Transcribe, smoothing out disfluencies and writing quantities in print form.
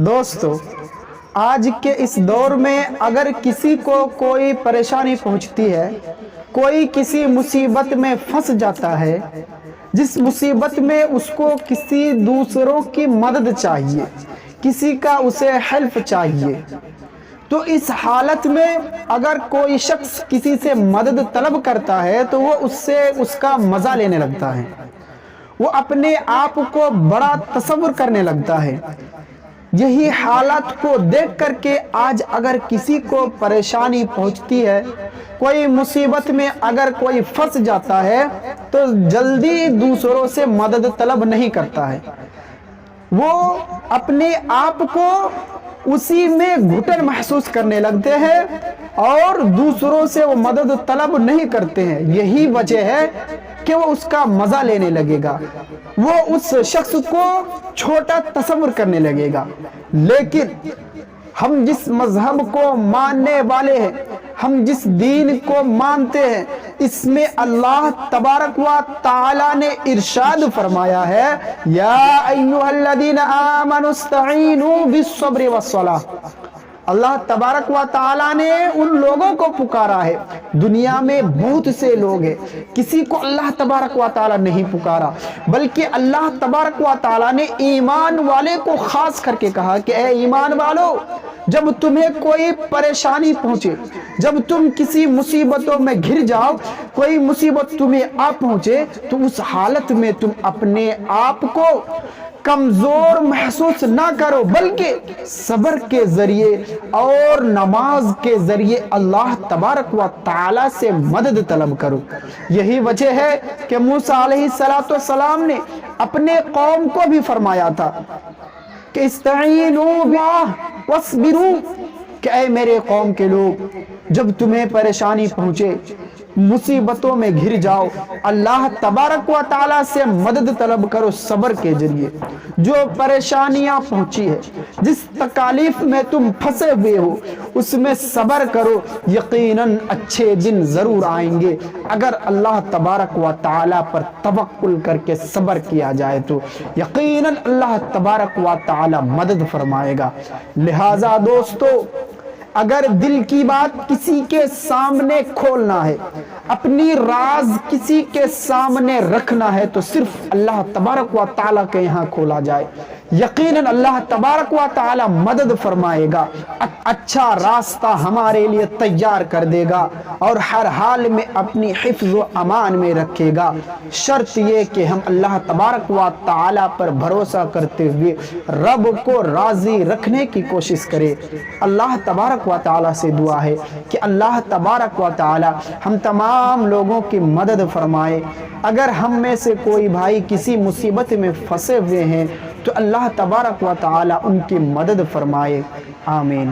دوستو، آج کے اس دور میں اگر کسی کو کوئی پریشانی پہنچتی ہے، کوئی کسی مصیبت میں پھنس جاتا ہے، جس مصیبت میں اس کو کسی دوسروں کی مدد چاہیے، کسی کا اسے ہیلپ چاہیے، تو اس حالت میں اگر کوئی شخص کسی سے مدد طلب کرتا ہے تو وہ اس سے اس کا مزہ لینے لگتا ہے، وہ اپنے آپ کو بڑا تصور کرنے لگتا ہے۔ یہی حالات کو دیکھ کر کے آج اگر کسی کو پریشانی پہنچتی ہے، کوئی مصیبت میں اگر کوئی پھنس جاتا ہے تو جلدی دوسروں سے مدد طلب نہیں کرتا ہے، وہ اپنے آپ کو اسی میں گھٹن محسوس کرنے لگتے ہیں اور دوسروں سے وہ مدد طلب نہیں کرتے ہیں۔ یہی وجہ ہے کہ وہ اس کا مزہ لینے لگے گا، وہ اس شخص کو چھوٹا تصور کرنے لگے گا۔ لیکن ہم جس مذہب کو ماننے والے ہیں، ہم جس دین کو مانتے ہیں، اس میں اللہ تبارک و تعالی نے ارشاد فرمایا ہے، یا ایھا الذین آمنوا استعینوا بالصبر والصلاۃ۔ اللہ تبارک و تعالی نے ان لوگوں کو پکارا ہے۔ دنیا میں بہت سے لوگ ہیں، کسی کو اللہ تبارک و تعالی نہیں پکارا، بلکہ اللہ تبارک و تعالی نے ایمان والے کو خاص کر کے کہا کہ اے ایمان والو، جب تمہیں کوئی پریشانی پہنچے، جب تم کسی مصیبتوں میں گھر جاؤ، کوئی مصیبت تمہیں آ پہنچے، تو اس حالت میں تم اپنے آپ کو کمزور محسوس نہ کرو، بلکہ صبر کے ذریعے اور نماز کے ذریعے اللہ تبارک و تعالی سے مدد طلب کرو۔ یہی وجہ ہے کہ موسیٰ علیہ السلام نے اپنے قوم کو بھی فرمایا تھا کہ استعینوا باللہ واصبروا، کہ اے میرے قوم کے لوگ، جب تمہیں پریشانی پہنچے، مصیبتوں میں گھر جاؤ، اللہ تبارک و تعالی سے مدد طلب کرو صبر کے ذریعے۔ جو پریشانیاں پہنچی ہے، جس تکالیف میں تم پھنسے ہوئے ہو، اس میں صبر کرو، یقیناً اچھے دن ضرور آئیں گے۔ اگر اللہ تبارک و تعالی پر توکل کر کے صبر کیا جائے تو یقیناً اللہ تبارک و تعالی مدد فرمائے گا۔ لہٰذا دوستو، اگر دل کی بات کسی کے سامنے کھولنا ہے، اپنی راز کسی کے سامنے رکھنا ہے، تو صرف اللہ تبارک و تعالی کے یہاں کھولا جائے، یقیناً اللہ تبارک و تعالی مدد فرمائے گا، اچھا راستہ ہمارے لیے تیار کر دے گا اور ہر حال میں اپنی حفظ و امان میں رکھے گا۔ شرط یہ کہ ہم اللہ تبارک و تعالی پر بھروسہ کرتے ہوئے رب کو راضی رکھنے کی کوشش کرے۔ اللہ تبارک و تعالی سے دعا ہے کہ اللہ تبارک و تعالی ہم تمام لوگوں کی مدد فرمائے۔ اگر ہم میں سے کوئی بھائی کسی مصیبت میں پھنسے ہوئے ہیں تو اللہ تبارک و تعالی ان کی مدد فرمائے۔ آمین۔